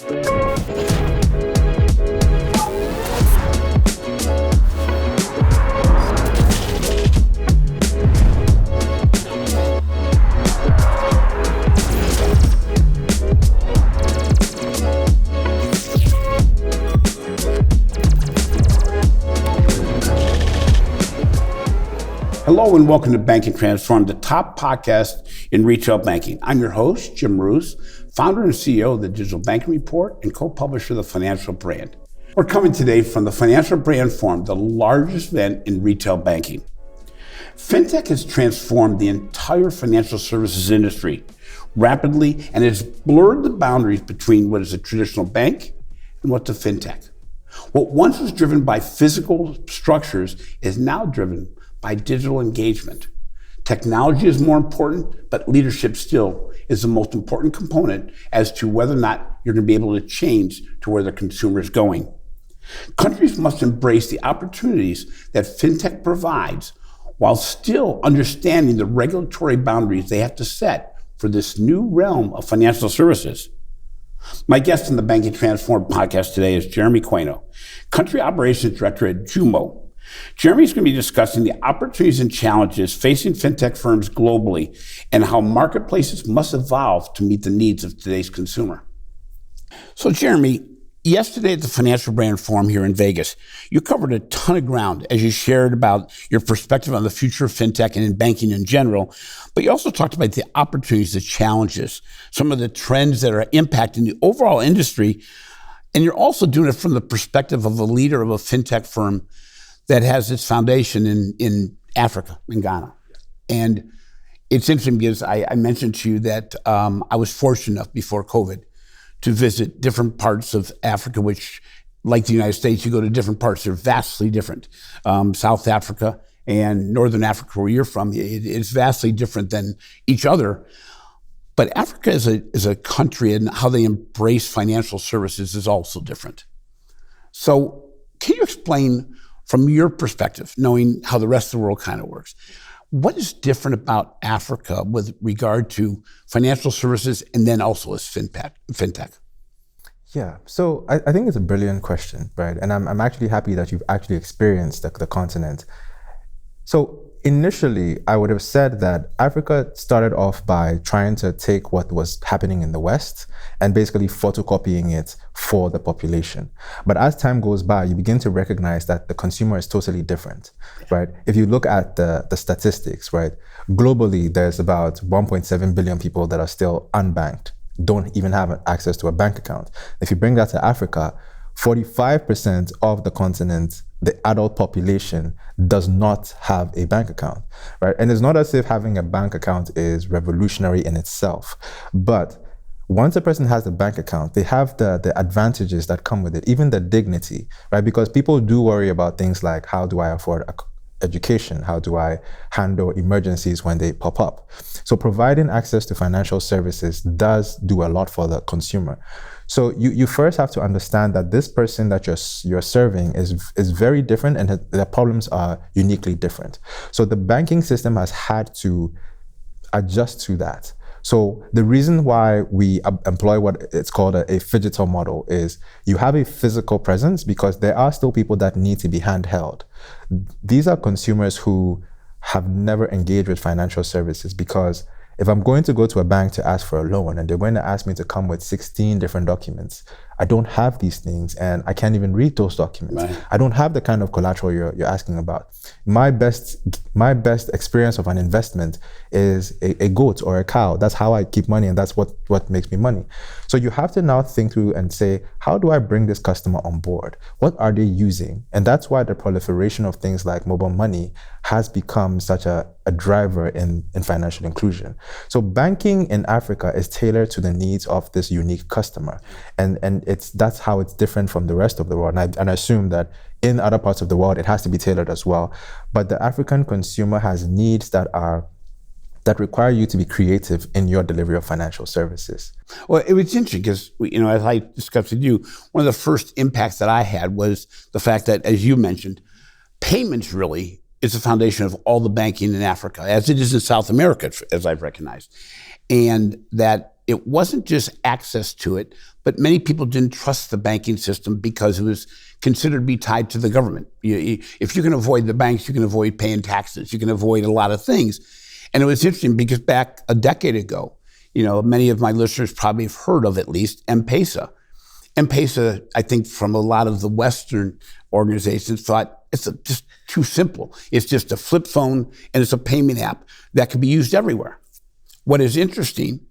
Hello and welcome to Banking Transformed, the top podcast in retail banking. I'm your host, Jim Marous, founder and CEO of the Digital Banking Report and co-publisher of the Financial Brand. We're coming today from the Financial Brand Forum, the largest event in retail banking. Fintech has transformed the entire financial services industry rapidly and has blurred the boundaries between what is a traditional bank and what's a fintech. What once was driven by physical structures is now driven by digital engagement. Technology is more important, but leadership still is the most important component as to whether or not you're going to be able to change to where the consumer is going. Countries must embrace the opportunities that fintech provides while still understanding the regulatory boundaries they have to set for this new realm of financial services. My guest in the Banking Transformed podcast today is Jeremy Quainoo, Country Operations Director at JUMO. Jeremy's going to be discussing the opportunities and challenges facing fintech firms globally and how marketplaces must evolve to meet the needs of today's consumer. So Jeremy, yesterday at the Financial Brand Forum here in Vegas, you covered a ton of ground as you shared about your perspective on the future of fintech and in banking in general, but you also talked about the opportunities, the challenges, some of the trends that are impacting the overall industry, and you're also doing it from the perspective of a leader of a fintech firm that has its foundation in Africa, in Ghana. And it's interesting because I mentioned to you that I was fortunate enough before COVID to visit different parts of Africa, which, like the United States, you go to different parts, they're vastly different. South Africa and Northern Africa, where you're from, it's vastly different than each other. But Africa is a country, and how they embrace financial services is also different. So can you explain, from your perspective, knowing how the rest of the world kind of works, what is different about Africa with regard to financial services and then also as fintech? Yeah, so I think it's a brilliant question, right? And I'm actually happy that you've actually experienced the continent. So initially, I would have said that Africa started off by trying to take what was happening in the West and basically photocopying it for the population. But as time goes by, you begin to recognize that the consumer is totally different, right? If you look at the statistics, right? Globally, there's about 1.7 billion people that are still unbanked, don't even have access to a bank account. If you bring that to Africa, 45% of the continent, the adult population, does not have a bank account, right? And it's not as if having a bank account is revolutionary in itself, but once a person has a bank account, they have the advantages that come with it, even the dignity, right? Because people do worry about things like, how do I afford education? How do I handle emergencies when they pop up? So providing access to financial services does do a lot for the consumer. So you first have to understand that this person that you're serving is very different, and the problems are uniquely different. So the banking system has had to adjust to that. So the reason why we employ what it's called a phygital model is you have a physical presence because there are still people that need to be handheld. These are consumers who have never engaged with financial services, because if I'm going to go to a bank to ask for a loan and they're going to ask me to come with 16 different documents, I don't have these things and I can't even read those documents. Right. I don't have the kind of collateral you're asking about. My best experience of an investment is a goat or a cow. That's how I keep money, and that's what makes me money. So you have to now think through and say, how do I bring this customer on board? What are they using? And that's why the proliferation of things like mobile money has become such a driver in financial inclusion. So banking in Africa is tailored to the needs of this unique customer. And that's how it's different from the rest of the world. And I assume that in other parts of the world, it has to be tailored as well. But the African consumer has needs that require you to be creative in your delivery of financial services. Well, it was interesting because, as I discussed with you, one of the first impacts that I had was the fact that, as you mentioned, payments really is the foundation of all the banking in Africa, as it is in South America, as I've recognized. and that it wasn't just access to it, but many people didn't trust the banking system because it was considered to be tied to the government. If you can avoid the banks, you can avoid paying taxes, you can avoid a lot of things. And it was interesting because back a decade ago, many of my listeners probably have heard of at least M-Pesa. M-Pesa, I think from a lot of the Western organizations thought it's just too simple. It's just a flip phone and it's a payment app that can be used everywhere. What is interesting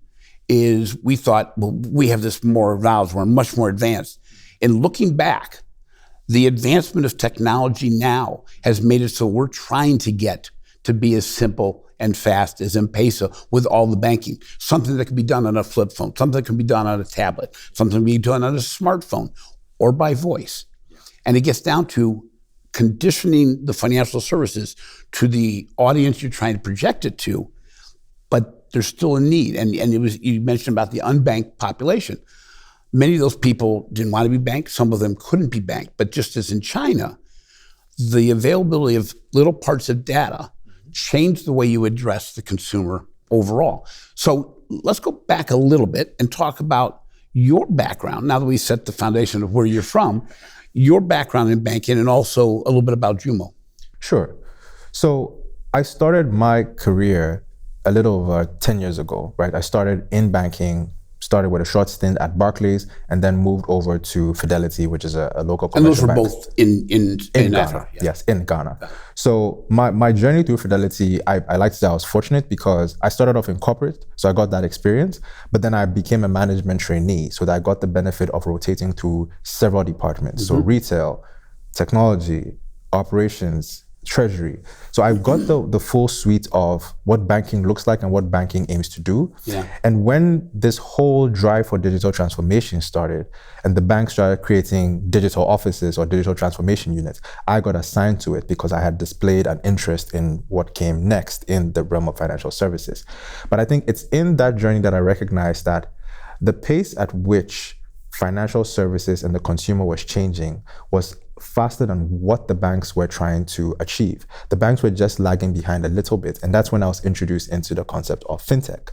is we thought, well, we have this more valves, we're much more advanced. And looking back, the advancement of technology now has made it so we're trying to get to be as simple and fast as M-Pesa with all the banking. Something that can be done on a flip phone, something that can be done on a tablet, something that can be done on a smartphone or by voice. And it gets down to conditioning the financial services to the audience you're trying to project it to, but there's still a need. And you mentioned about the unbanked population. Many of those people didn't want to be banked. Some of them couldn't be banked. But just as in China, the availability of little parts of data changed the way you address the consumer overall. So let's go back a little bit and talk about your background. Now that we set the foundation of where you're from, your background in banking, and also a little bit about JUMO. Sure. So I started my career a little over 10 years ago, right? I started in banking, started with a short stint at Barclays, and then moved over to Fidelity, which is a local commercial bank. And those were both in Ghana. Africa. Yeah. Yes, in Ghana. So my journey through Fidelity, I like to say I was fortunate because I started off in corporate, so I got that experience, but then I became a management trainee, so that I got the benefit of rotating through several departments. So retail, technology, operations, treasury. So I've got the full suite of what banking looks like and what banking aims to do. Yeah. And when this whole drive for digital transformation started and the bank started creating digital offices or digital transformation units, I got assigned to it because I had displayed an interest in what came next in the realm of financial services. But I think it's in that journey that I recognized that the pace at which financial services and the consumer was changing was faster than what the banks were trying to achieve. The banks were just lagging behind a little bit. And that's when I was introduced into the concept of fintech.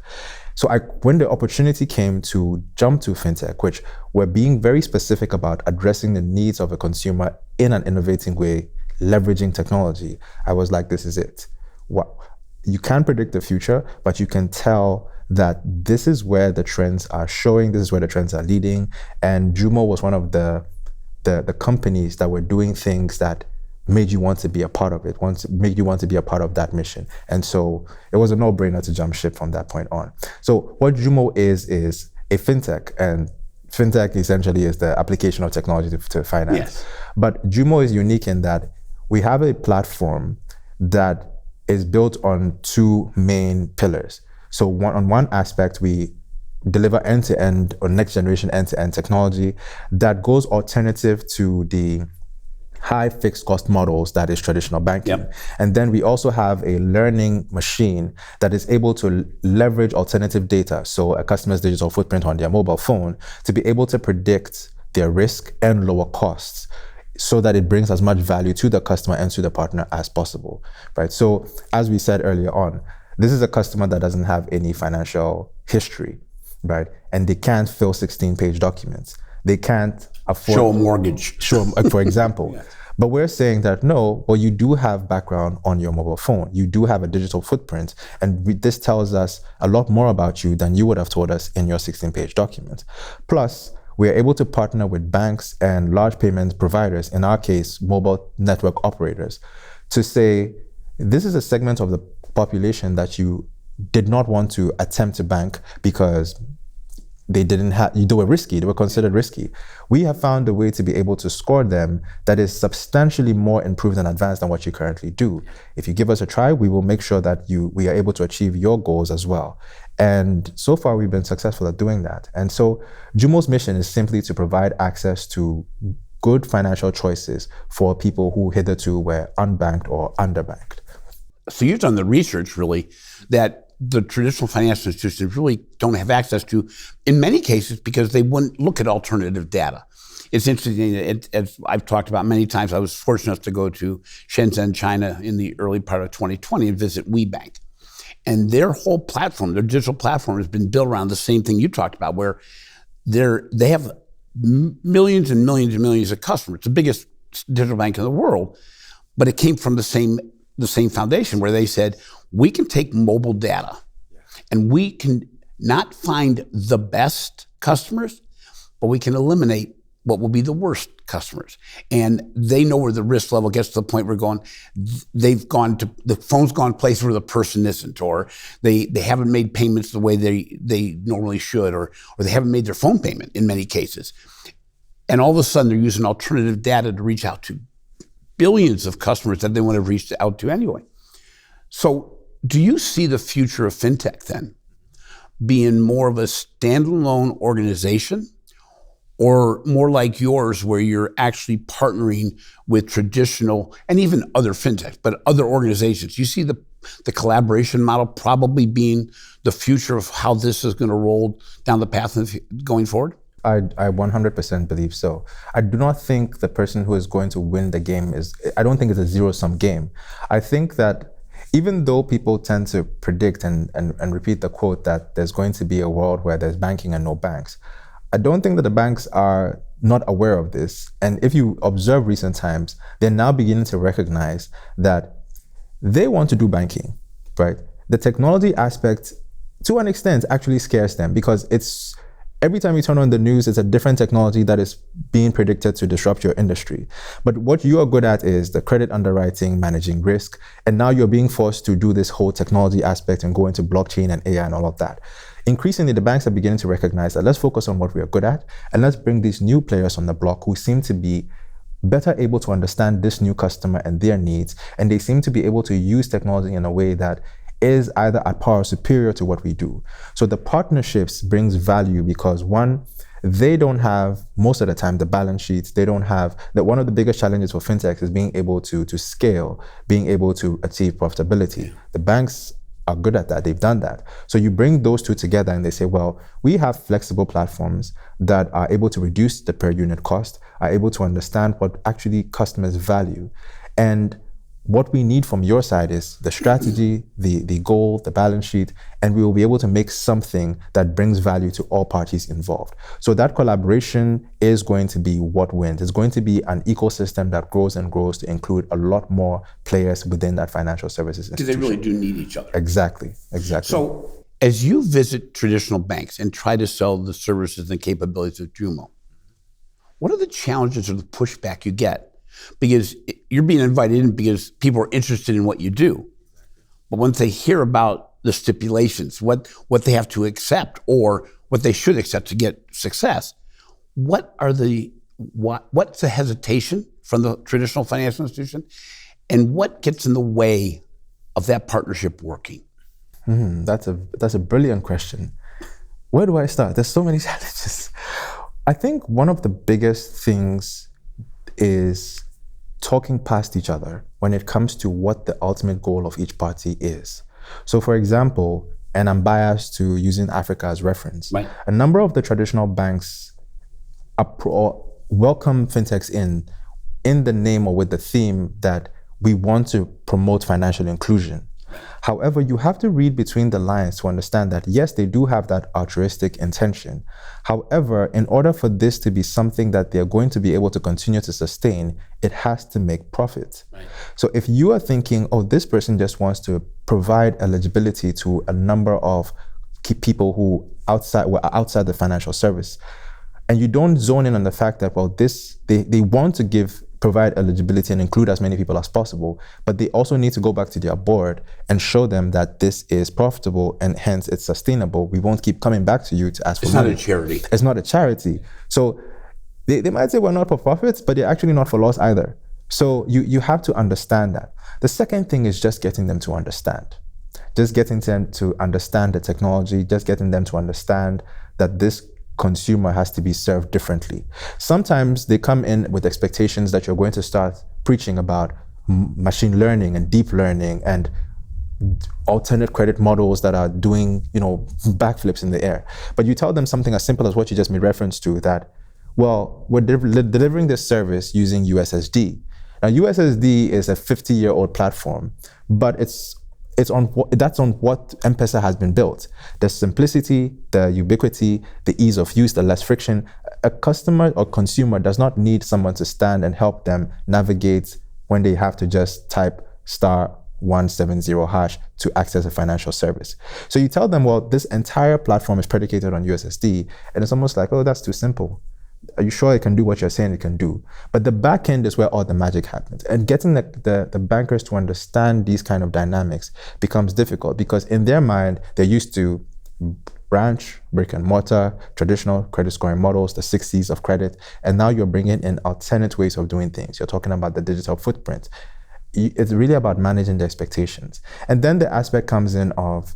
So when the opportunity came to jump to fintech, which we're being very specific about addressing the needs of a consumer in an innovating way, leveraging technology, I was like, this is it. You can't predict the future, but you can tell that this is where the trends are showing, this is where the trends are leading. And JUMO was one of the companies that were doing things that made you want to be a part of it, made you want to be a part of that mission. And so it was a no-brainer to jump ship from that point on. So what JUMO is a fintech, and fintech essentially is the application of technology to finance. Yes. But JUMO is unique in that we have a platform that is built on two main pillars. So on one aspect, we deliver end-to-end or next-generation end-to-end technology that goes alternative to the high fixed cost models that is traditional banking. Yep. And then we also have a learning machine that is able to leverage alternative data, so a customer's digital footprint on their mobile phone, to be able to predict their risk and lower costs, so that it brings as much value to the customer and to the partner as possible, right? So as we said earlier on, this is a customer that doesn't have any financial history, right? And they can't fill 16-page documents. They can't afford— Show a mortgage. For example. Yes. But we're saying that no, well, you do have background on your mobile phone. You do have a digital footprint. And this tells us a lot more about you than you would have told us in your 16-page document. Plus, we are able to partner with banks and large payment providers, in our case, mobile network operators, to say, this is a segment of the population that you did not want to attempt to bank because they were risky, they were considered risky. We have found a way to be able to score them that is substantially more improved and advanced than what you currently do. If you give us a try, we will make sure that we are able to achieve your goals as well. And so far, we've been successful at doing that. And so JUMO's mission is simply to provide access to good financial choices for people who hitherto were unbanked or underbanked. So you've done the research, really, that the traditional financial institutions really don't have access to, in many cases, because they wouldn't look at alternative data. It's interesting, as I've talked about many times, I was fortunate enough to go to Shenzhen, China in the early part of 2020 and visit WeBank. And their whole platform, their digital platform, has been built around the same thing you talked about, where they have millions and millions and millions of customers. It's the biggest digital bank in the world, but it came from the same foundation where they said, we can take mobile data and we can not find the best customers, but we can eliminate what will be the worst customers. And they know where the risk level gets to the point where the phone's gone places where the person isn't, or they haven't made payments the way they normally should, or they haven't made their phone payment in many cases. And all of a sudden they're using alternative data to reach out to billions of customers that they want to reach out to anyway. So do you see the future of fintech then being more of a standalone organization, or more like yours where you're actually partnering with traditional and even other fintechs, but other organizations? You see the collaboration model probably being the future of how this is going to roll down the path going forward? I 100% believe so. I do not think the person who is going to win the game I don't think it's a zero-sum game. I think that even though people tend to predict and repeat the quote that there's going to be a world where there's banking and no banks, I don't think that the banks are not aware of this. And if you observe recent times, they're now beginning to recognize that they want to do banking, right? The technology aspect, to an extent, actually scares them, because every time you turn on the news, it's a different technology that is being predicted to disrupt your industry. But what you are good at is the credit underwriting, managing risk, and now you're being forced to do this whole technology aspect and go into blockchain and AI and all of that. Increasingly, the banks are beginning to recognize that let's focus on what we are good at, and let's bring these new players on the block who seem to be better able to understand this new customer and their needs, and they seem to be able to use technology in a way that is either at par or superior to what we do. So the partnerships brings value because, one, they don't have, most of the time, the balance sheets. They don't have that. One of the biggest challenges for fintechs is being able to scale, being able to achieve profitability. The banks are good at that. They've done that. So you bring those two together and they say, well, we have flexible platforms that are able to reduce the per unit cost, are able to understand what actually customers value. And what we need from your side is the strategy, the goal, the balance sheet, and we will be able to make something that brings value to all parties involved. So that collaboration is going to be what wins. It's going to be an ecosystem that grows and grows to include a lot more players within that financial services institution. Because they really do need each other. Exactly. So as you visit traditional banks and try to sell the services and capabilities of JUMO, what are the challenges or the pushback you get? Because you're being invited in because people are interested in what you do. But once they hear about the stipulations, what they have to accept or what they should accept to get success, what's the hesitation from the traditional financial institution, and what gets in the way of that partnership working? That's a brilliant question. Where do I start? There's so many challenges. I think one of the biggest things is talking past each other when it comes to what the ultimate goal of each party is. So for example, and I'm biased to using Africa as reference, right, a number of the traditional banks welcome fintechs in the name or with the theme that we want to promote financial inclusion. However, you have to read between the lines to understand that, yes, they do have that altruistic intention. However, in order for this to be something that they're going to be able to continue to sustain, it has to make profit. Right. So if you are thinking, oh, this person just wants to provide eligibility to a number of people who were outside the financial service, and you don't zone in on the fact that, well, they want to provide eligibility and include as many people as possible, but they also need to go back to their board and show them that this is profitable and hence it's sustainable. We won't keep coming back to you to ask for money. It's not a charity. It's not a charity. So they might say we're not for profits, but they're actually not for loss either. So you have to understand that. The second thing is just getting them to understand. Just getting them to understand the technology, just getting them to understand that this consumer has to be served differently. Sometimes they come in with expectations that you're going to start preaching about machine learning and deep learning and alternate credit models that are doing, backflips in the air. But you tell them something as simple as what you just made reference to, that, well, we're delivering this service using USSD. Now, USSD is a 50-year-old platform, but it's That's on what M-Pesa has been built. The simplicity, the ubiquity, the ease of use, the less friction. A customer or consumer does not need someone to stand and help them navigate when they have to just type *170# to access a financial service. So you tell them, well, this entire platform is predicated on USSD, and it's almost like, oh, that's too simple. Are you sure it can do what you're saying it can do? But the back end is where all the magic happens. And getting the bankers to understand these kind of dynamics becomes difficult, because in their mind, they're used to branch, brick and mortar, traditional credit scoring models, the 6 C's of credit. And now you're bringing in alternate ways of doing things. You're talking about the digital footprint. It's really about managing the expectations. And then the aspect comes in of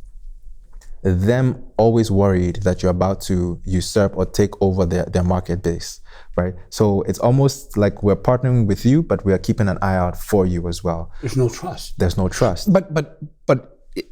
them always worried that you're about to usurp or take over their market base, right? So it's almost like we're partnering with you, but we're keeping an eye out for you as well. There's no trust. There's no trust. But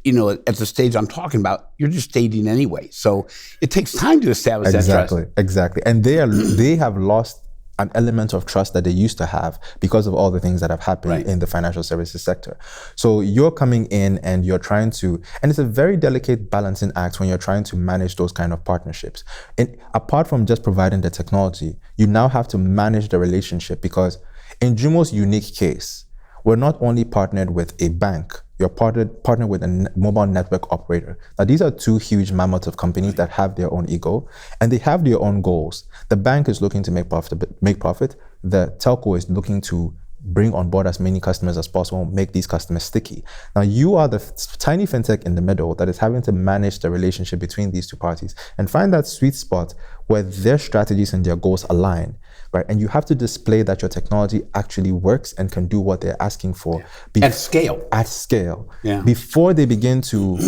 you know, at the stage I'm talking about, you're just dating anyway. So it takes time to establish that trust. Exactly. And they have lost an element of trust that they used to have because of all the things that have happened in the financial services sector. So you're coming in and you're trying to, and it's a very delicate balancing act when you're trying to manage those kind of partnerships. And apart from just providing the technology, you now have to manage the relationship, because in JUMO's unique case, we're not only partnered with a bank, you're partnered with a mobile network operator. Now, these are two huge mammoths of companies that have their own ego, and they have their own goals. The bank is looking to make profit. The telco is looking to bring on board as many customers as possible, make these customers sticky. Now, you are the tiny fintech in the middle that is having to manage the relationship between these two parties and find that sweet spot where their strategies and their goals align, right? And you have to display that your technology actually works and can do what they're asking for. At scale. At scale. Yeah. Before they begin to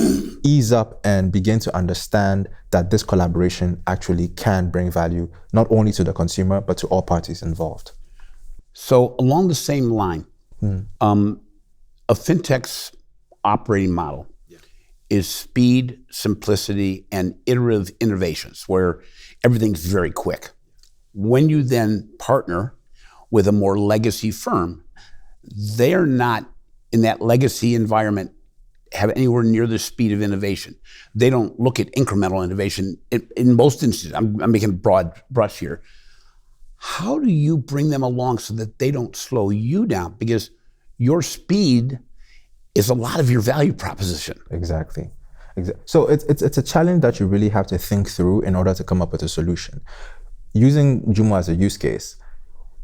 ease up and begin to understand that this collaboration actually can bring value, not only to the consumer, but to all parties involved. So along the same line, a fintech's operating model is speed, simplicity, and iterative innovations, where everything's very quick. When you then partner with a more legacy firm, they're not in that legacy environment have anywhere near the speed of innovation. They don't look at incremental innovation in most instances. I'm making a broad brush here. How do you bring them along so that they don't slow you down? Because your speed is a lot of your value proposition. Exactly. So it's a challenge that you really have to think through in order to come up with a solution. Using JUMO as a use case,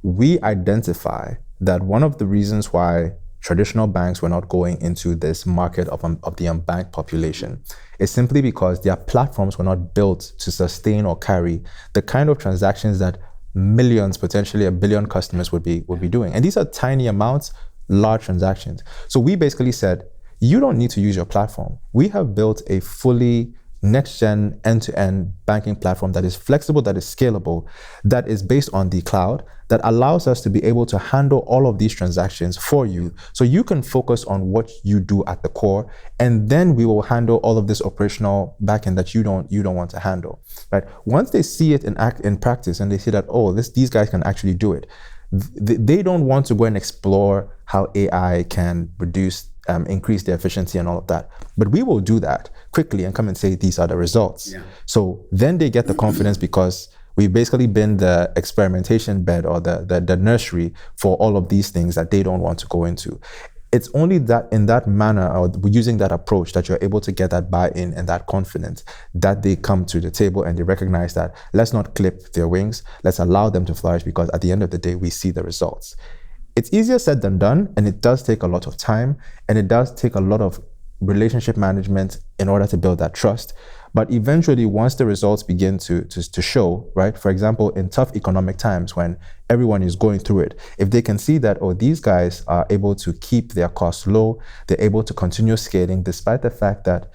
we identify that one of the reasons why traditional banks were not going into this market of the unbanked population is simply because their platforms were not built to sustain or carry the kind of transactions that millions, potentially 1 billion customers would be doing. And these are tiny amounts, large transactions. So we basically said, you don't need to use your platform. We have built a fully next-gen end-to-end banking platform that is flexible, that is scalable, that is based on the cloud, that allows us to be able to handle all of these transactions for you, so you can focus on what you do at the core, and then we will handle all of this operational backend that you don't want to handle. Right? Once they see it in practice and they see that, oh, these guys can actually do it, they don't want to go and explore how AI can increase their efficiency and all of that. But we will do that quickly and come and say, these are the results. Yeah. So then they get the confidence, because we've basically been the experimentation bed or the nursery for all of these things that they don't want to go into. It's only that in that manner, or using that approach, that you're able to get that buy-in and that confidence, that they come to the table and they recognize that let's not clip their wings, let's allow them to flourish, because at the end of the day, we see the results. It's easier said than done, and it does take a lot of time, and it does take a lot of relationship management in order to build that trust. But eventually, once the results begin to show, right? For example, in tough economic times when everyone is going through it, if they can see that, oh, these guys are able to keep their costs low, they're able to continue scaling despite the fact that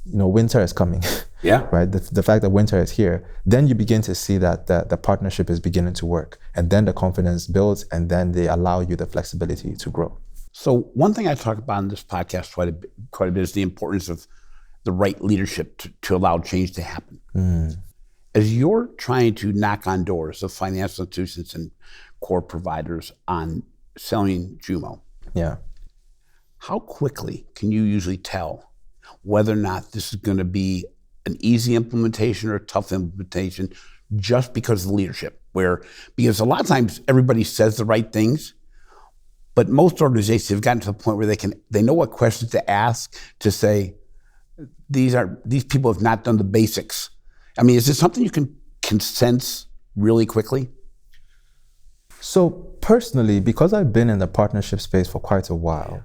winter is coming. Yeah. Right. The fact that winter is here, then you begin to see that the partnership is beginning to work, and then the confidence builds, and then they allow you the flexibility to grow. So one thing I talk about in this podcast quite a bit is the importance of the right leadership to allow change to happen. As you're trying to knock on doors of financial institutions and core providers on selling JUMO, How quickly can you usually tell whether or not this is going to be an easy implementation or a tough implementation just because of the leadership? Because a lot of times everybody says the right things, but most organizations have gotten to the point where they know what questions to ask to say, these people have not done the basics. I mean, is this something you can sense really quickly? So personally, because I've been in the partnership space for quite a while,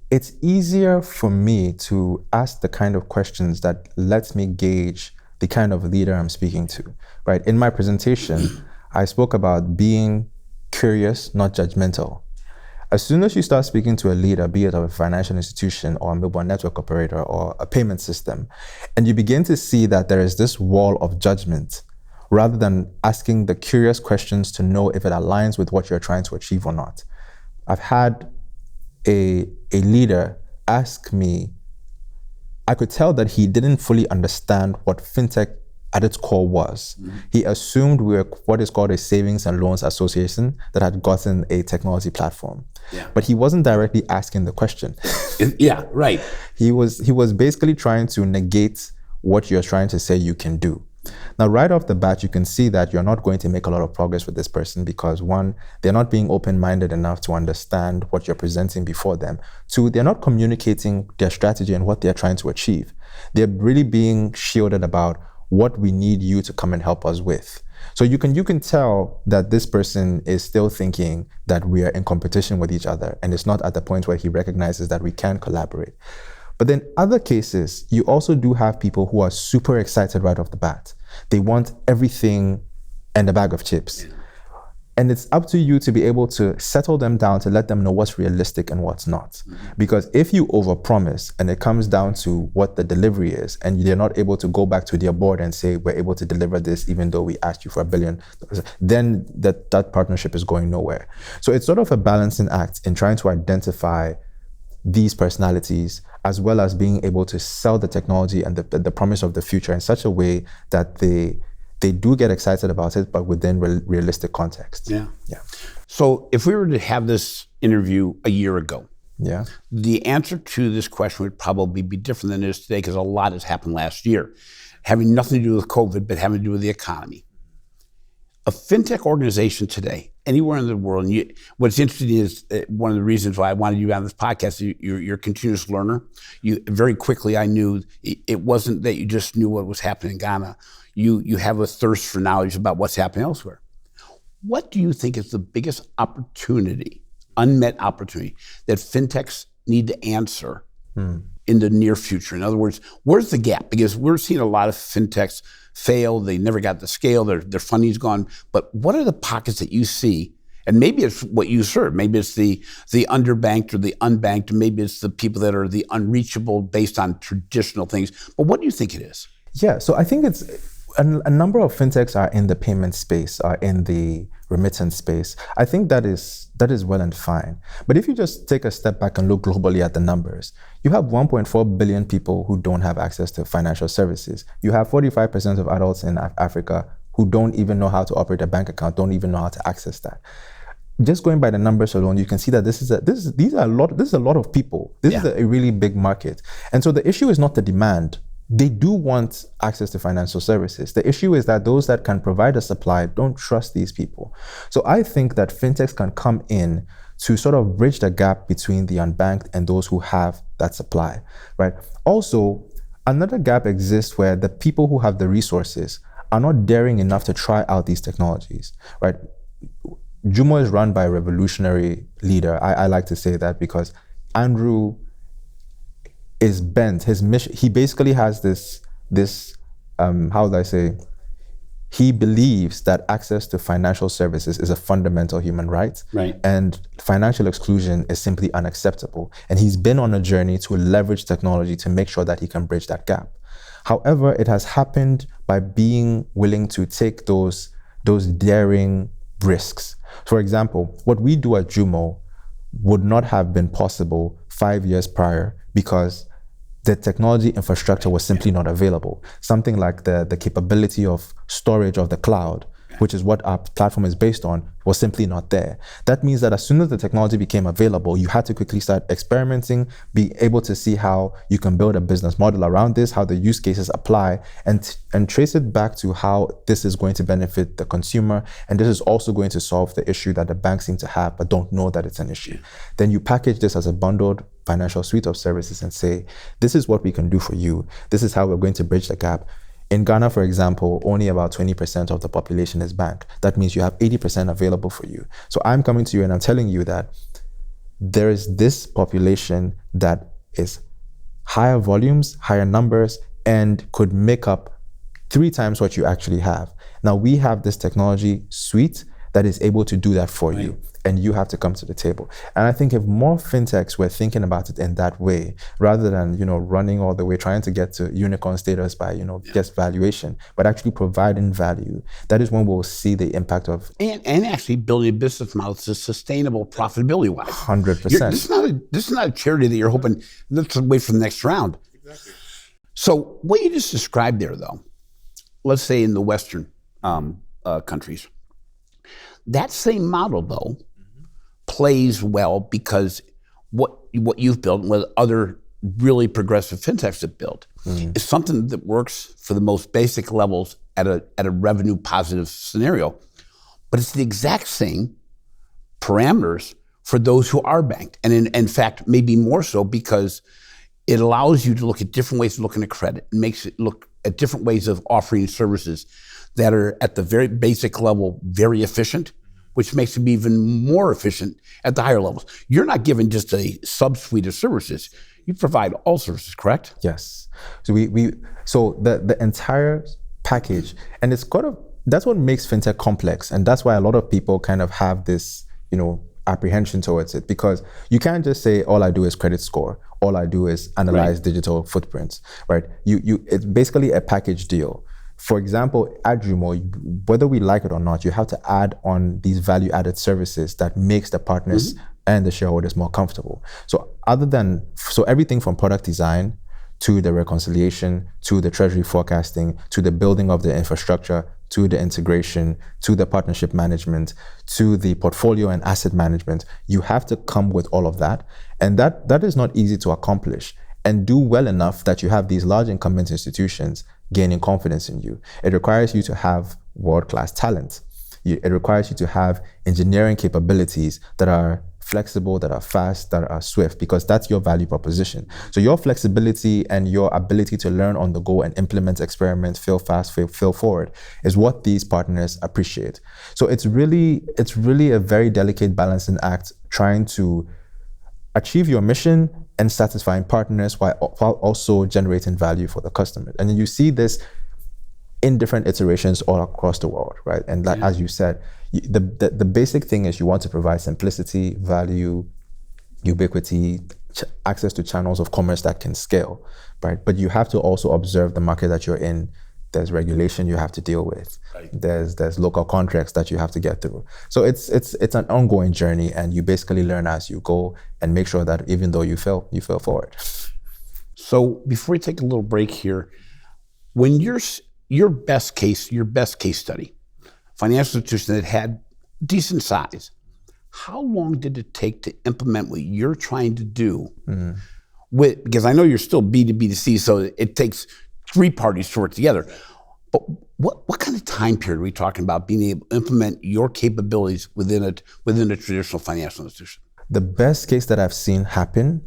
it's easier for me to ask the kind of questions that lets me gauge the kind of leader I'm speaking to, right? In my presentation, I spoke about being curious, not judgmental. As soon as you start speaking to a leader, be it of a financial institution or a mobile network operator or a payment system, and you begin to see that there is this wall of judgment, rather than asking the curious questions to know if it aligns with what you're trying to achieve or not. I've had a leader ask me, I could tell that he didn't fully understand what fintech at its core was. Mm-hmm. He assumed we were what is called a savings and loans association that had gotten a technology platform. Yeah. But he wasn't directly asking the question. Yeah, right. He was basically trying to negate what you're trying to say you can do. Now, right off the bat, you can see that you're not going to make a lot of progress with this person because one, they're not being open-minded enough to understand what you're presenting before them. Two, they're not communicating their strategy and what they're trying to achieve. They're really being shielded about what we need you to come and help us with. So you can tell that this person is still thinking that we are in competition with each other, and it's not at the point where he recognizes that we can collaborate. But then other cases, you also do have people who are super excited right off the bat. They want everything and a bag of chips. Yeah. And it's up to you to be able to settle them down to let them know what's realistic and what's not. Mm-hmm. Because if you overpromise and it comes down to what the delivery is and they're not able to go back to their board and say, we're able to deliver this even though we asked you for $1 billion, then that partnership is going nowhere. So it's sort of a balancing act in trying to identify these personalities as well as being able to sell the technology and the promise of the future in such a way that they do get excited about it, but within realistic context. Yeah. So if we were to have this interview a year ago, the answer to this question would probably be different than it is today because a lot has happened last year, having nothing to do with COVID, but having to do with the economy. A fintech organization today, anywhere in the world, and what's interesting is one of the reasons why I wanted you on this podcast, you're a continuous learner. You very quickly, I knew it wasn't that you just knew what was happening in Ghana. You have a thirst for knowledge about what's happening elsewhere. What do you think is the biggest opportunity, unmet opportunity, that fintechs need to answer in the near future? In other words, where's the gap? Because we're seeing a lot of fintechs fail. They never got the scale. Their funding's gone. But what are the pockets that you see? And maybe it's what you serve. Maybe it's the underbanked or the unbanked. Or maybe it's the people that are the unreachable based on traditional things. But what do you think it is? Yeah, so I think it's a number of fintechs are in the payment space, are in the remittance space. I think that is well and fine. But if you just take a step back and look globally at the numbers, you have 1.4 billion people who don't have access to financial services. You have 45% of adults in Africa who don't even know how to operate a bank account, don't even know how to access that. Just going by the numbers alone, you can see that this is a lot of people. This is a really big market. And so the issue is not the demand. They do want access to financial services. The issue is that those that can provide a supply don't trust these people. So I think that fintechs can come in to sort of bridge the gap between the unbanked and those who have that supply, right? Also, another gap exists where the people who have the resources are not daring enough to try out these technologies, right? JUMO is run by a revolutionary leader. I like to say that because Andrew is bent. His mission, he basically has this how do I say, he believes that access to financial services is a fundamental human right. And financial exclusion is simply unacceptable. And he's been on a journey to leverage technology to make sure that he can bridge that gap. However, it has happened by being willing to take those daring risks. For example, what we do at JUMO would not have been possible 5 years prior because the technology infrastructure was simply not available. Something like the capability of storage of the cloud which is what our platform is based on, was simply not there. That means that as soon as the technology became available, you had to quickly start experimenting, be able to see how you can build a business model around this, how the use cases apply, and trace it back to how this is going to benefit the consumer, and this is also going to solve the issue that the banks seem to have but don't know that it's an issue. Then you package this as a bundled financial suite of services and say, this is what we can do for you. This is how we're going to bridge the gap. In Ghana, for example, only about 20% of the population is banked. That means you have 80% available for you. So I'm coming to you and I'm telling you that there is this population that is higher volumes, higher numbers, and could make up 3 times what you actually have. Now we have this technology suite that is able to do that for you, and you have to come to the table. And I think if more fintechs were thinking about it in that way, rather than running all the way trying to get to unicorn status by just valuation, but actually providing value, that is when we'll see the impact of and actually building a business model that's sustainable profitability wise. 100%. This is not a charity that you're hoping let's wait for the next round. Exactly. So what you just described there, though, let's say in the Western countries, that same model, though, plays well because what you've built and what other really progressive fintechs have built is something that works for the most basic levels at a revenue positive scenario. But it's the exact same parameters for those who are banked. And in fact, maybe more so because it allows you to look at different ways of looking at credit. It makes it look at different ways of offering services that are at the very basic level very efficient, which makes them even more efficient at the higher levels. You're not given just a sub-suite of services. You provide all services, correct? Yes. So so the entire package, and that's what makes fintech complex, and that's why a lot of people kind of have this, apprehension towards it, because you can't just say all I do is credit score, all I do is analyze digital footprints, right? It's basically a package deal. For example, at JUMO, whether we like it or not, you have to add on these value-added services that makes the partners and the shareholders more comfortable. So everything from product design to the reconciliation, to the treasury forecasting, to the building of the infrastructure, to the integration, to the partnership management, to the portfolio and asset management, you have to come with all of that. And that is not easy to accomplish and do well enough that you have these large incumbent institutions gaining confidence in you. It requires you to have world-class talent. It requires you to have engineering capabilities that are flexible, that are fast, that are swift, because that's your value proposition. So your flexibility and your ability to learn on the go and implement, experiment, fail fast, fail forward is what these partners appreciate. So it's really a very delicate balancing act, trying to achieve your mission and satisfying partners while also generating value for the customer. And then you see this in different iterations all across the world, right? And that, as you said, the basic thing is you want to provide simplicity, value, ubiquity, access to channels of commerce that can scale, right? But you have to also observe the market that you're in. There's regulation you have to deal with. Right. There's local contracts that you have to get through. So it's an ongoing journey, and you basically learn as you go and make sure that even though you fail forward. So before we take a little break here, when your best case study, financial institution that had decent size, how long did it take to implement what you're trying to do? Because I know you're still B2B2C, so it takes 3 parties to work together. But what kind of time period are we talking about being able to implement your capabilities within a traditional financial institution? The best case that I've seen happen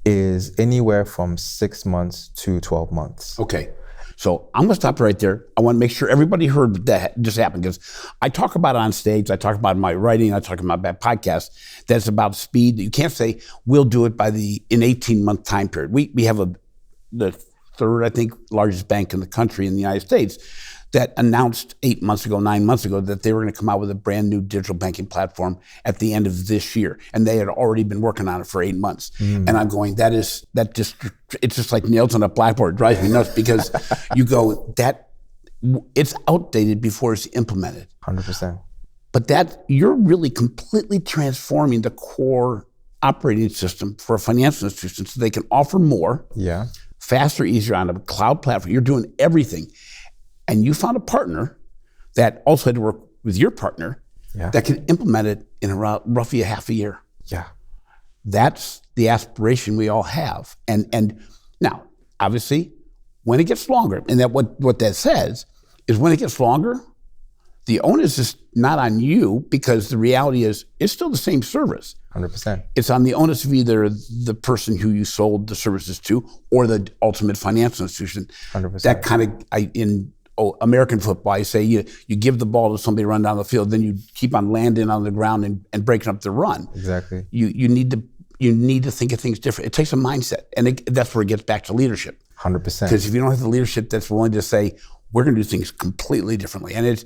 is anywhere from 6 months to 12 months. Okay. So I'm going to stop right there. I want to make sure everybody heard that just happened, because I talk about it on stage, I talk about it in my writing, I talk about my podcast, that's about speed. You can't say we'll do it in 18-month time period. We have the third, I think, largest bank in the country in the United States that announced 9 months ago, that they were going to come out with a brand new digital banking platform at the end of this year. And they had already been working on it for 8 months. And I'm going, it's just like nails on a blackboard. It drives me nuts, because you go, it's outdated before it's implemented. 100%. But you're really completely transforming the core operating system for a financial institution so they can offer more. Yeah. Faster, easier on a cloud platform. You're doing everything. And you found a partner that also had to work with your partner Yeah. that can implement it in around roughly a half a year. Yeah. That's the aspiration we all have. And now, obviously, when it gets longer, and that what that says is when it gets longer, the onus is not on you, because the reality is it's still the same service. 100%. It's on the onus of either the person who you sold the services to or the ultimate financial institution. 100%. That kind of, in American football, I say you give the ball to somebody to run down the field, then you keep on landing on the ground and breaking up the run. Exactly. You need to think of things different. It takes a mindset, and that's where it gets back to leadership. 100%. Because if you don't have the leadership that's willing to say, we're going to do things completely differently. And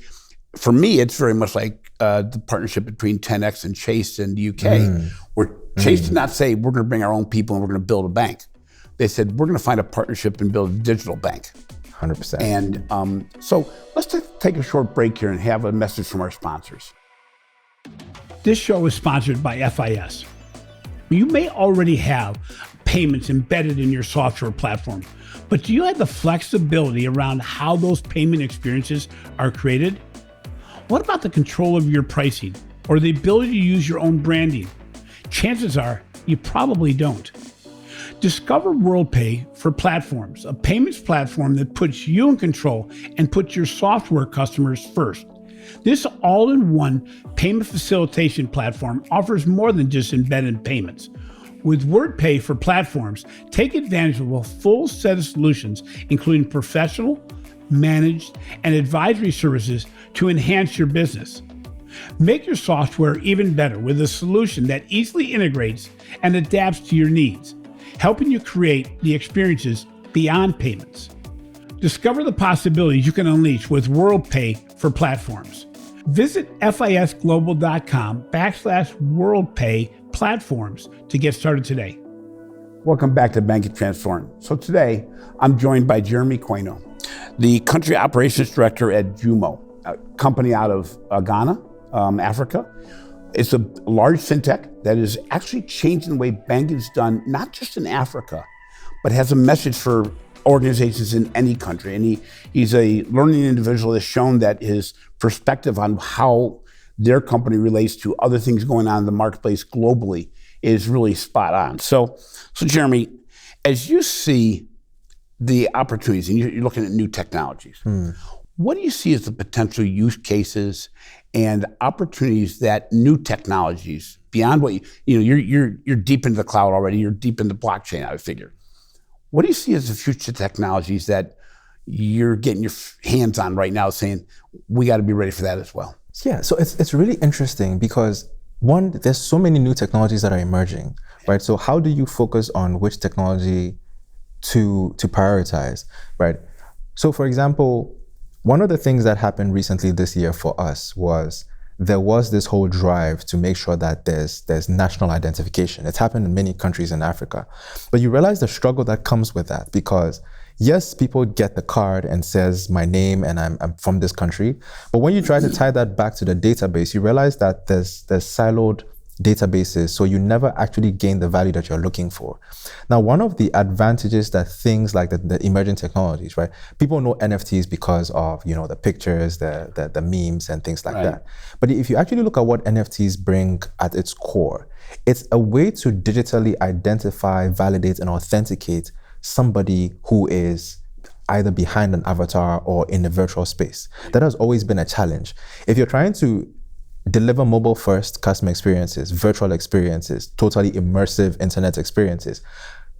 for me, it's very much like the partnership between 10X and Chase in the UK, where Chase did not say, we're going to bring our own people and we're going to build a bank. They said, we're going to find a partnership and build a digital bank. 100%. And so let's take a short break here and have a message from our sponsors. This show is sponsored by FIS. You may already have payments embedded in your software platform, but do you have the flexibility around how those payment experiences are created? What about the control of your pricing or the ability to use your own branding? Chances are you probably don't. Discover WorldPay for Platforms, a payments platform that puts you in control and puts your software customers first. This all-in-one payment facilitation platform offers more than just embedded payments. With WorldPay for Platforms, take advantage of a full set of solutions, including professional, managed, and advisory services to enhance your business. Make your software even better with a solution that easily integrates and adapts to your needs, helping you create the experiences beyond payments. Discover the possibilities you can unleash with WorldPay for Platforms. Visit fisglobal.com/WorldPay platforms to get started today. Welcome back to Banking Transformed. So today, I'm joined by Jeremy Quainoo, the Country Operations Director at JUMO, a company out of Ghana, Africa. It's a large fintech that is actually changing the way banking is done, not just in Africa, but has a message for organizations in any country. And he's a learning individual that's shown that his perspective on how their company relates to other things going on in the marketplace globally is really spot on. So Jeremy, as you see the opportunities, and you're looking at new technologies, what do you see as the potential use cases and opportunities that new technologies, beyond what you're deep into the cloud already, you're deep into blockchain, I figure. What do you see as the future technologies that you're getting your hands on right now, saying we got to be ready for that as well? Yeah, so it's really interesting because one, there's so many new technologies that are emerging, right? So how do you focus on which technology to prioritize, right? So for example, one of the things that happened recently this year for us was there was this whole drive to make sure that there's national identification. It's happened in many countries in Africa. But you realize the struggle that comes with that, because yes, people get the card and says my name and I'm from this country. But when you try to tie that back to the database, you realize that there's siloed databases, so you never actually gain the value that you're looking for. Now, one of the advantages that things like the emerging technologies, right? People know NFTs because of, the pictures, the memes and things like that. But if you actually look at what NFTs bring at its core, it's a way to digitally identify, validate, and authenticate somebody who is either behind an avatar or in a virtual space. That has always been a challenge. If you're trying to deliver mobile-first customer experiences, virtual experiences, totally immersive internet experiences,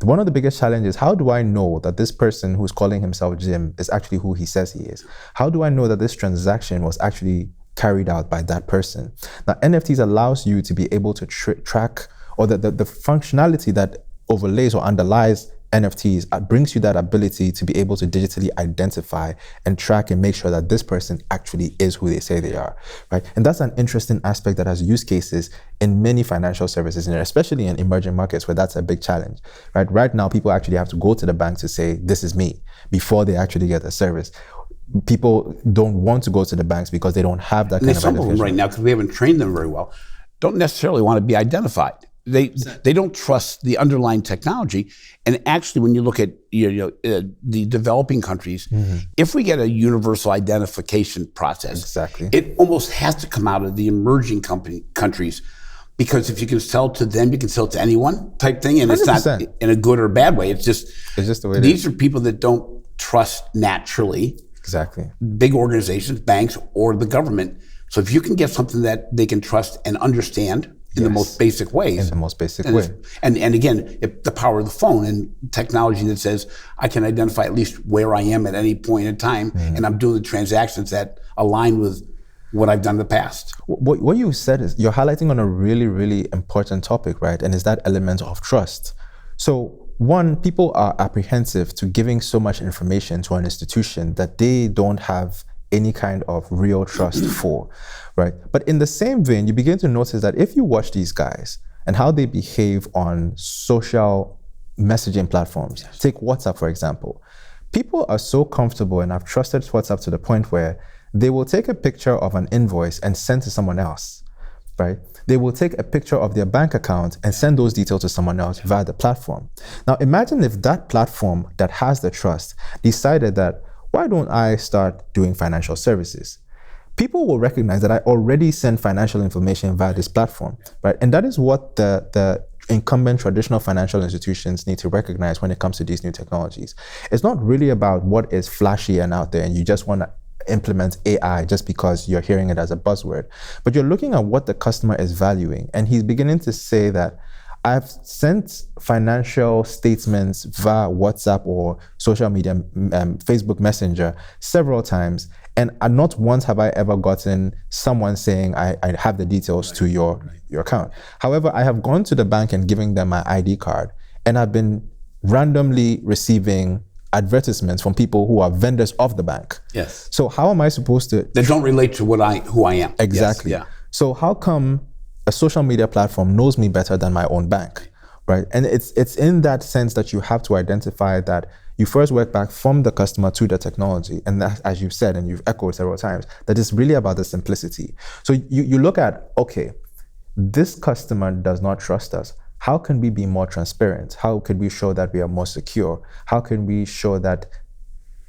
one of the biggest challenges, how do I know that this person who's calling himself Jim is actually who he says he is? How do I know that this transaction was actually carried out by that person? Now, NFTs allows you to be able to track, or the functionality that overlays or underlies NFTs brings you that ability to be able to digitally identify and track and make sure that this person actually is who they say they are, right? And that's an interesting aspect that has use cases in many financial services, and especially in emerging markets where that's a big challenge, right? Right now, people actually have to go to the bank to say, this is me, before they actually get the service. People don't want to go to the banks because they don't have that kind of some of them right now, because we haven't trained them very well, don't necessarily want to be identified. They don't trust the underlying technology. And actually, when you look at the developing countries, if we get a universal identification process, it almost has to come out of the emerging countries, because if you can sell to them, you can sell to anyone type thing, and 100%. It's not in a good or bad way. It's just the way these are people that don't trust naturally. Exactly. Big organizations, banks, or the government. So if you can get something that they can trust and understand in the most basic ways. In the most basic way. And again, the power of the phone and technology that says I can identify at least where I am at any point in time, and I'm doing the transactions that align with what I've done in the past. What you said is you're highlighting on a really, really important topic, right? And is that element of trust. So one, people are apprehensive to giving so much information to an institution that they don't have any kind of real trust for, right? But in the same vein, you begin to notice that if you watch these guys and how they behave on social messaging platforms, take WhatsApp, for example, people are so comfortable and have trusted WhatsApp to the point where they will take a picture of an invoice and send to someone else, right? They will take a picture of their bank account and send those details to someone else via the platform. Now, imagine if that platform that has the trust decided that, why don't I start doing financial services? People will recognize that I already send financial information via this platform, right? And that is what the incumbent traditional financial institutions need to recognize when it comes to these new technologies. It's not really about what is flashy and out there and you just want to implement AI just because you're hearing it as a buzzword, but you're looking at what the customer is valuing. And he's beginning to say that I've sent financial statements via WhatsApp or social media, Facebook Messenger several times, and not once have I ever gotten someone saying I have the details to your account. However, I have gone to the bank and giving them my ID card, and I've been randomly receiving advertisements from people who are vendors of the bank. Yes. So how am I supposed to? That don't relate to who I am. Exactly. Yes. Yeah. So how come a social media platform knows me better than my own bank, right? And it's in that sense that you have to identify that you first work back from the customer to the technology. And that, as you've said, and you've echoed several times, that it's really about the simplicity. So you look at, okay, this customer does not trust us. How can we be more transparent? How can we show that we are more secure? How can we show that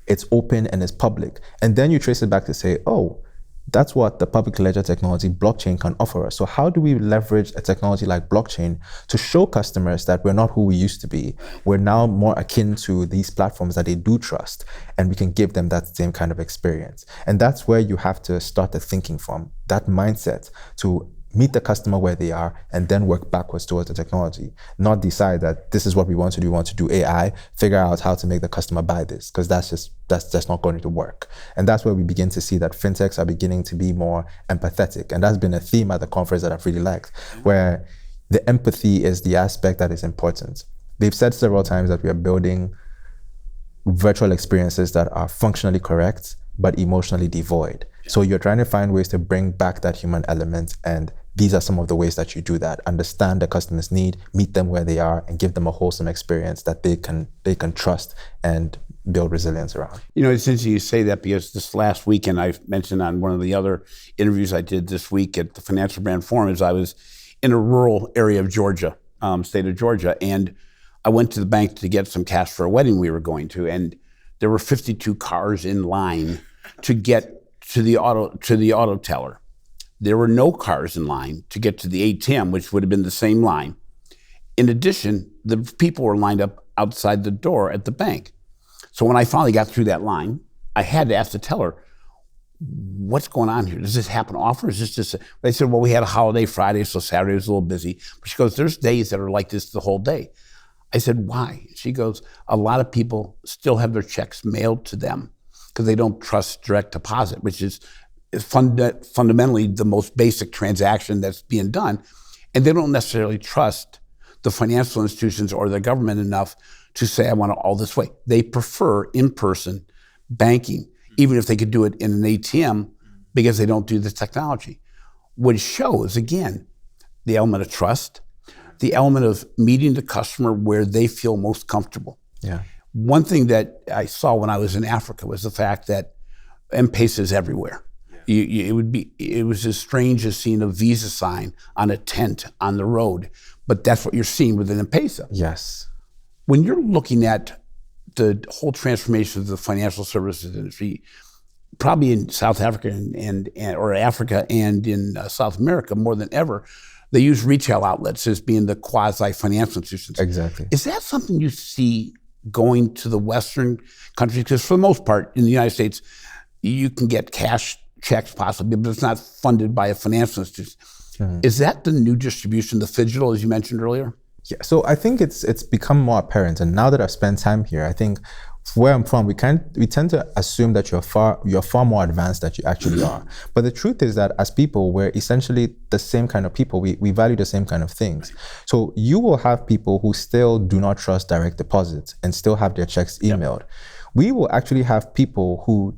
it's open and it's public? And then you trace it back to say, oh, that's what the public ledger technology, blockchain, can offer us. So how do we leverage a technology like blockchain to show customers that we're not who we used to be? We're now more akin to these platforms that they do trust, and we can give them that same kind of experience. And that's where you have to start the thinking from, that mindset to meet the customer where they are and then work backwards towards the technology. Not decide that this is what we want to do. We want to do AI, figure out how to make the customer buy this, because that's just not going to work. And that's where we begin to see that fintechs are beginning to be more empathetic. And that's been a theme at the conference that I've really liked, where the empathy is the aspect that is important. They've said several times that we are building virtual experiences that are functionally correct, but emotionally devoid. So you're trying to find ways to bring back that human element, and these are some of the ways that you do that. Understand the customer's need, meet them where they are, and give them a wholesome experience that they can trust and build resilience around. You know, it's interesting you say that, because this last weekend, I mentioned on one of the other interviews I did this week at the Financial Brand Forum, is I was in a rural area of Georgia, state of Georgia, and I went to the bank to get some cash for a wedding we were going to, and there were 52 cars in line to get to the auto teller. There were no cars in line to get to the ATM, which would have been the same line. In addition, the people were lined up outside the door at the bank. So when I finally got through that line, I had to ask the teller, what's going on here? Does this happen often? Is this just, they said, well, we had a holiday Friday, so Saturday was a little busy. But she goes, there's days that are like this the whole day. I said, why? She goes, a lot of people still have their checks mailed to them because they don't trust direct deposit, which is fundamentally the most basic transaction that's being done. And they don't necessarily trust the financial institutions or the government enough to say, I want it all this way. They prefer in-person banking, even if they could do it in an ATM, because they don't do the technology. Which shows, again, the element of trust, the element of meeting the customer where they feel most comfortable. Yeah. One thing that I saw when I was in Africa was the fact that M-Pesa is everywhere. It was as strange as seeing a Visa sign on a tent on the road, but that's what you're seeing with an M-Pesa. Yes. When you're looking at the whole transformation of the financial services industry, probably in South Africa or Africa and in South America more than ever, they use retail outlets as being the quasi-financial institutions. Exactly. Is that something you see going to the Western countries? Because for the most part, in the United States, you can get cash checks possibly, but it's not funded by a financial institution. Mm-hmm. Is that the new distribution, the phygital, as you mentioned earlier? Yeah, so I think it's become more apparent, and now that I've spent time here, I think where I'm from, we tend to assume that you're far more advanced than you actually are. But the truth is that as people, we're essentially the same kind of people. We value the same kind of things. So you will have people who still do not trust direct deposits and still have their checks emailed. Yep. We will actually have people who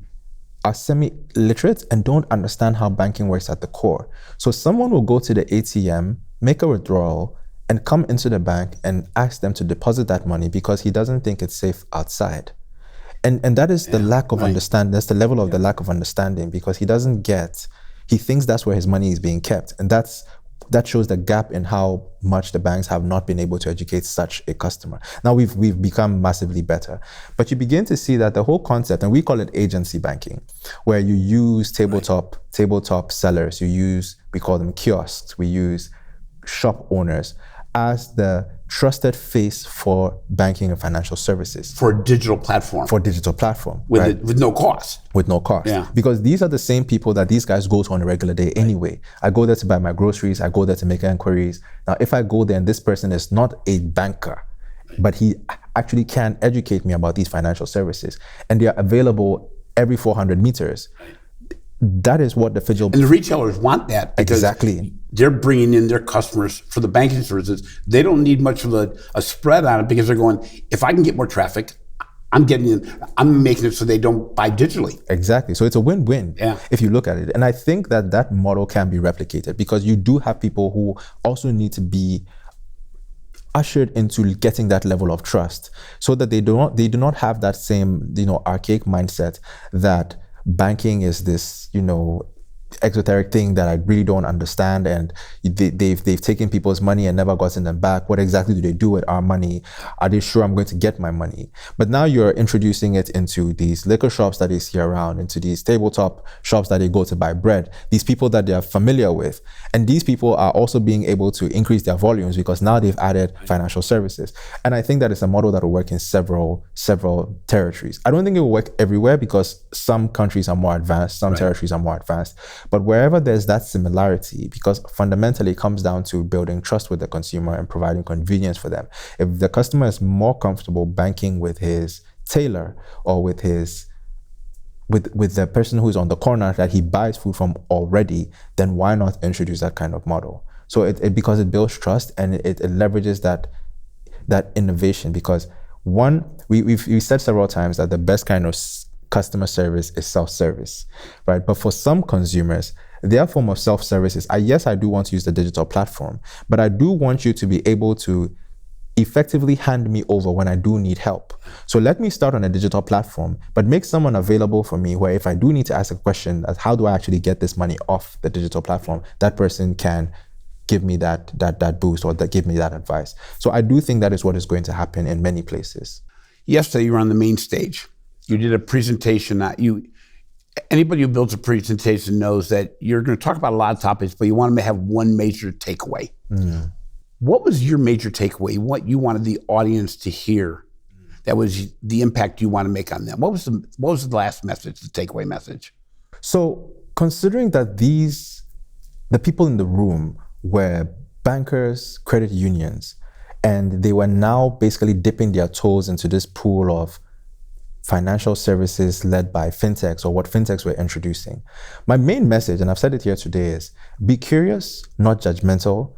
are semi-literate and don't understand how banking works at the core. So someone will go to the ATM, make a withdrawal, and come into the bank and ask them to deposit that money because he doesn't think it's safe outside. And that is the lack of understanding. That's the level of the lack of understanding, because he thinks that's where his money is being kept. And that shows the gap in how much the banks have not been able to educate such a customer. Now we've become massively better, but you begin to see that the whole concept, and we call it agency banking, where you use tabletop sellers, we call them kiosks, we use shop owners as the trusted face for banking and financial services. For a digital platform. With no cost. With no cost. Yeah. Because these are the same people that these guys go to on a regular day anyway. I go there to buy my groceries. I go there to make inquiries. Now, if I go there and this person is not a banker, but he actually can educate me about these financial services, and they are available every 400 meters, that is what the phygital... And the retailers want that because they're bringing in their customers for the banking services. They don't need much of a spread on it because they're going, if I can get more traffic, I'm making it so they don't buy digitally. Exactly. So it's a win-win if you look at it. And I think that model can be replicated because you do have people who also need to be ushered into getting that level of trust so that they do not have that same, archaic mindset that banking is this, exoteric thing that I really don't understand, and they've taken people's money and never gotten them back. What exactly do they do with our money? Are they sure I'm going to get my money? But now you're introducing it into these liquor shops that they see around, into these tabletop shops that they go to buy bread, these people that they are familiar with. And these people are also being able to increase their volumes because now they've added financial services. And I think that is a model that will work in several territories. I don't think it will work everywhere because some countries are more advanced, some territories are more advanced. But wherever there's that similarity, because fundamentally it comes down to building trust with the consumer and providing convenience for them. If the customer is more comfortable banking with his tailor or with the person who's on the corner that he buys food from already, then why not introduce that kind of model? So because it builds trust and it leverages that innovation. Because we've said several times that the best kind of customer service is self-service, right? But for some consumers, their form of self-service is, yes, I do want to use the digital platform, but I do want you to be able to effectively hand me over when I do need help. So let me start on a digital platform, but make someone available for me where if I do need to ask a question as how do I actually get this money off the digital platform, that person can give me that boost or give me that advice. So I do think that is what is going to happen in many places. Yesterday, you were on the main stage. You did a presentation. Anybody who builds a presentation knows that you're going to talk about a lot of topics, but you want to have one major takeaway. Mm. What was your major takeaway? What you wanted the audience to hear? That was the impact you want to make on them. What was the last message, the takeaway message? So, considering that the people in the room were bankers, credit unions, and they were now basically dipping their toes into this pool of financial services led by fintechs, or what fintechs were introducing. My main message, and I've said it here today, is be curious, not judgmental.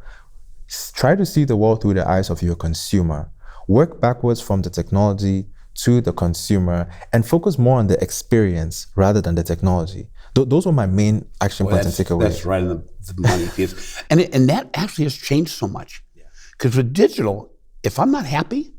Try to see the world through the eyes of your consumer. Work backwards from the technology to the consumer and focus more on the experience rather than the technology. Those were my main action points and takeaways. That's right in the money piece. And that actually has changed so much. Because with digital, if I'm not happy,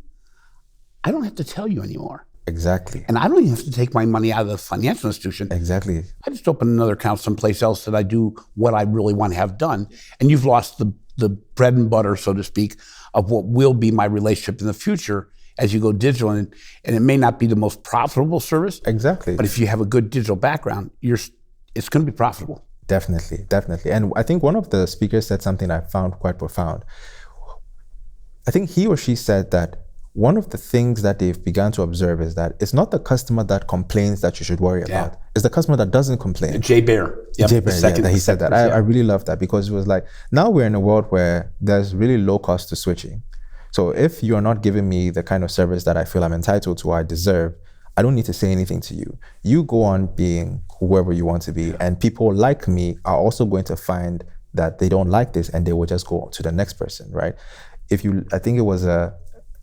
I don't have to tell you anymore. Exactly. And I don't even have to take my money out of the financial institution. Exactly. I just open another account someplace else that I do what I really want to have done. And you've lost the bread and butter, so to speak, of what will be my relationship in the future as you go digital. And it may not be the most profitable service. Exactly. But if you have a good digital background, it's going to be profitable. Definitely, definitely. And I think one of the speakers said something I found quite profound. I think he or she said that one of the things that they've begun to observe is that it's not the customer that complains that you should worry about. It's the customer that doesn't complain. Jay Bear. Yep, Jay Bear, that he said that. I really love that, because it was like, now we're in a world where there's really low cost to switching. So if you're not giving me the kind of service that I feel I'm entitled to or I deserve, I don't need to say anything to you. You go on being whoever you want to be, and people like me are also going to find that they don't like this, and they will just go to the next person, right? I think it was a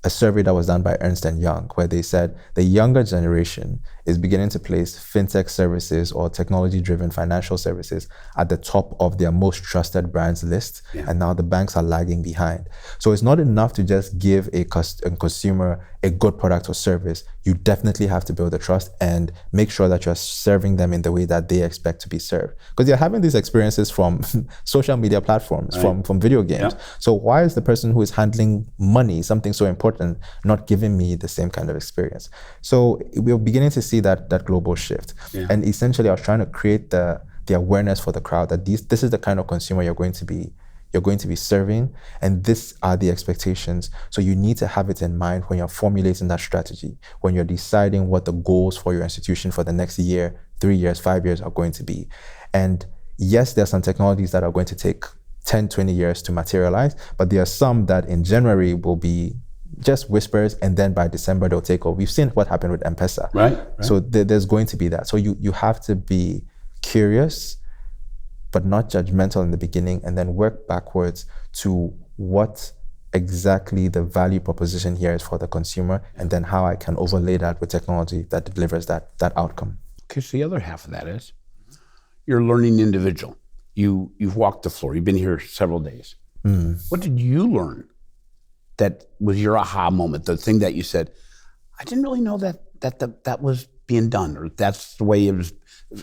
survey that was done by Ernst & Young, where they said the younger generation is beginning to place fintech services or technology-driven financial services at the top of their most trusted brands list, and now the banks are lagging behind. So it's not enough to just give a consumer a good product or service. You definitely have to build the trust and make sure that you're serving them in the way that they expect to be served. Because they're having these experiences from social media platforms, from video games. So why is the person who is handling money, something so important, not giving me the same kind of experience? So we're beginning to see that global shift. And essentially, I was trying to create the awareness for the crowd that this is the kind of consumer you're going to be serving, and these are the expectations. So you need to have it in mind when you're formulating that strategy, when you're deciding what the goals for your institution for the next year, 3 years, 5 years are going to be. And yes, there are some technologies that are going to take 10, 20 years to materialize, but there are some that in January will be just whispers, and then by December they'll take over. We've seen what happened with M-Pesa. Right. So there's going to be that. So you have to be curious, but not judgmental in the beginning, and then work backwards to what exactly the value proposition here is for the consumer, and then how I can overlay that with technology that delivers that outcome. Okay, so the other half of that is you're a learning individual. You've walked the floor. You've been here several days. What did you learn that was your aha moment, the thing that you said, I didn't really know that was being done, or that's the way it was?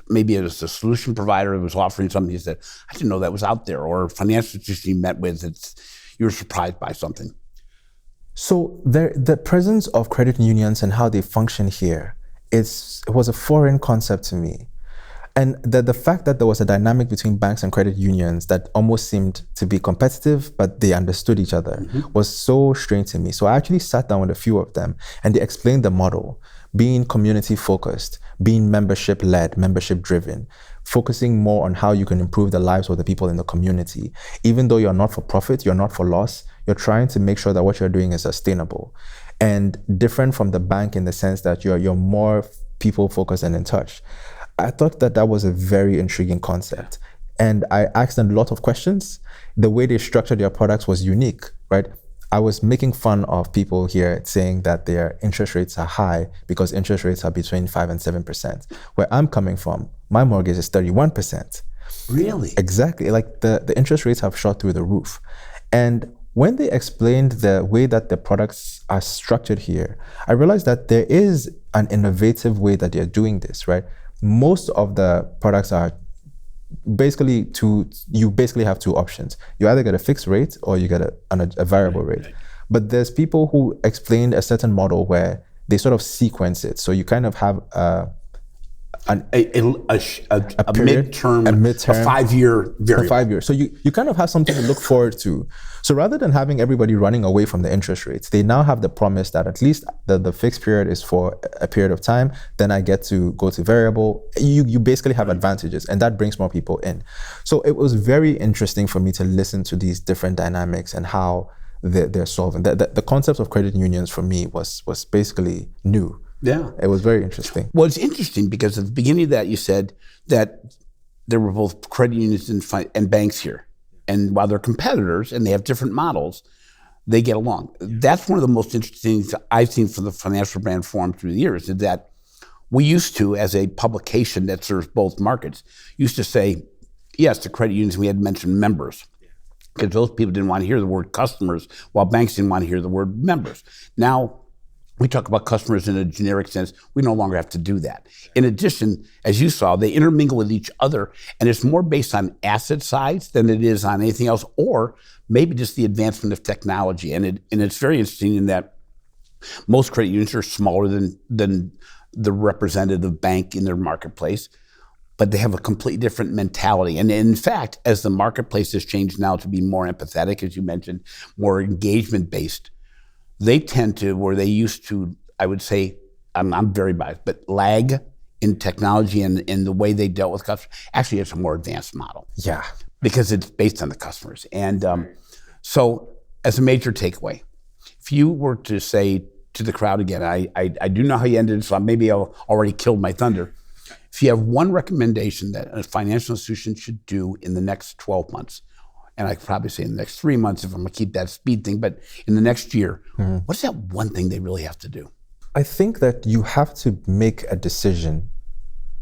Maybe it was a solution provider who was offering something. You said, I didn't know that was out there, or a financial institution you met with, you were surprised by something. So the presence of credit unions and how they function here, it was a foreign concept to me. And the fact that there was a dynamic between banks and credit unions that almost seemed to be competitive, but they understood each other, was so strange to me. So I actually sat down with a few of them, and they explained the model, being community focused, being membership led, membership driven, focusing more on how you can improve the lives of the people in the community. Even though you're not for profit, you're not for loss, you're trying to make sure that what you're doing is sustainable. And different from the bank in the sense that you're more people focused and in touch. I thought that was a very intriguing concept. And I asked them a lot of questions. The way they structured their products was unique, right? I was making fun of people here saying that their interest rates are high because interest rates are between 5 and 7%. Where I'm coming from, my mortgage is 31%. Really? Exactly. Like the interest rates have shot through the roof. And when they explained the way that the products are structured here, I realized that there is an innovative way that they're doing this, right? Most of the products are basically you basically have two options. You either get a fixed rate or you get a variable rate. Right. But there's people who explained a certain model where they sort of sequence it. So you kind of have a midterm, a 5-year variable. For 5 years. So you kind of have something to look forward to. So rather than having everybody running away from the interest rates, they now have the promise that at least the fixed period is for a period of time. Then I get to go to variable. You basically have advantages, and that brings more people in. So it was very interesting for me to listen to these different dynamics and how they're solving. The concept of credit unions for me was basically new. Yeah. It was very interesting. Well, it's interesting because at the beginning of that, you said that there were both credit unions and banks here. And while they're competitors and they have different models, they get along. That's one of the most interesting things I've seen from the Financial Brand Forum through the years, is that we used to, as a publication that serves both markets, used to say, yes, the credit unions, we had mentioned members, because those people didn't want to hear the word customers, while banks didn't want to hear the word members. Now, we talk about customers in a generic sense. We no longer have to do that. In addition, as you saw, they intermingle with each other, and it's more based on asset size than it is on anything else, or maybe just the advancement of technology. And it's very interesting in that most credit unions are smaller than the representative bank in their marketplace, but they have a completely different mentality. And in fact, as the marketplace has changed now to be more empathetic, as you mentioned, more engagement-based, they tend to, where they used to, I would say, I'm very biased, but lag in technology and in the way they dealt with customers. Actually, it's a more advanced model. Yeah. Because it's based on the customers. And so as a major takeaway, if you were to say to the crowd again, I do know how you ended, so maybe I'll already killed my thunder. If you have one recommendation that a financial institution should do in the next 12 months, and I could probably say in the next 3 months if I'm gonna keep that speed thing, but in the next year, what's that one thing they really have to do? I think that you have to make a decision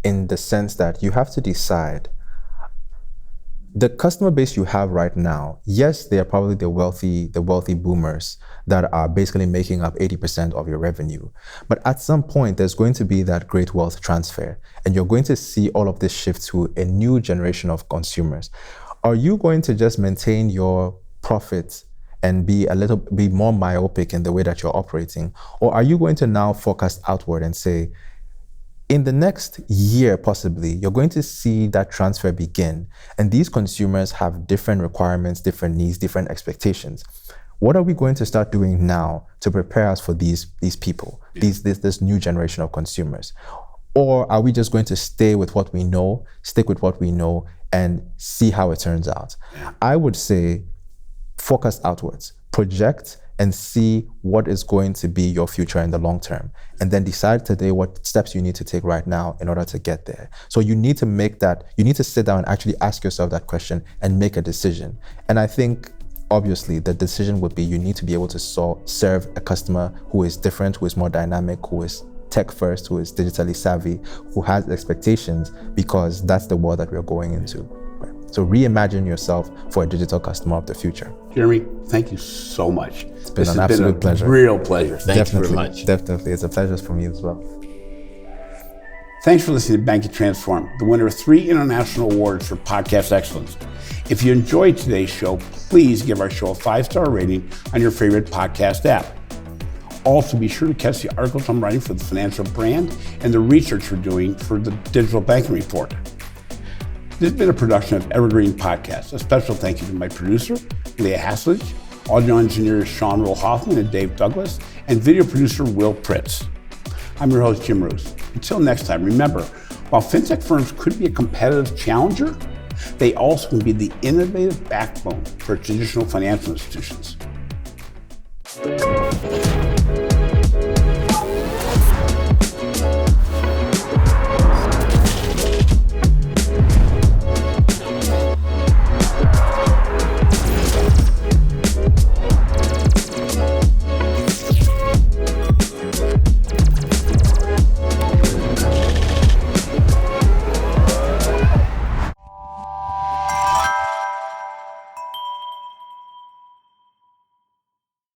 in the sense that you have to decide the customer base you have right now. Yes, they are probably the wealthy boomers that are basically making up 80% of your revenue. But at some point, there's going to be that great wealth transfer, and you're going to see all of this shift to a new generation of consumers. Are you going to just maintain your profits and be more myopic in the way that you're operating? Or are you going to now focus outward and say, in the next year, possibly, you're going to see that transfer begin. And these consumers have different requirements, different needs, different expectations. What are we going to start doing now to prepare us for these people, this new generation of consumers? Or are we just going to stick with what we know, and see how it turns out? I would say focus outwards, project and see what is going to be your future in the long term. And then decide today what steps you need to take right now in order to get there. So you need to sit down and actually ask yourself that question and make a decision. And I think, obviously, the decision would be you need to be able to serve a customer who is different, who is more dynamic, who is tech first, who is digitally savvy, who has expectations, because that's the world that we're going into. So reimagine yourself for a digital customer of the future. Jeremy, thank you so much. It's been an absolute pleasure. Real pleasure. Thank you very much. Definitely. It's a pleasure for me as well. Thanks for listening to Banking Transform, the winner of 3 international awards for podcast excellence. If you enjoyed today's show, please give our show a 5-star rating on your favorite podcast app. Also, be sure to catch the articles I'm writing for the Financial Brand and the research we're doing for the Digital Banking Report. This has been a production of Evergreen Podcast. A special thank you to my producer, Leah Hasledge, audio engineers Sean Will Hoffman and Dave Douglas, and video producer Will Pritz. I'm your host, Jim Marous. Until next time, remember, while fintech firms could be a competitive challenger, they also can be the innovative backbone for traditional financial institutions.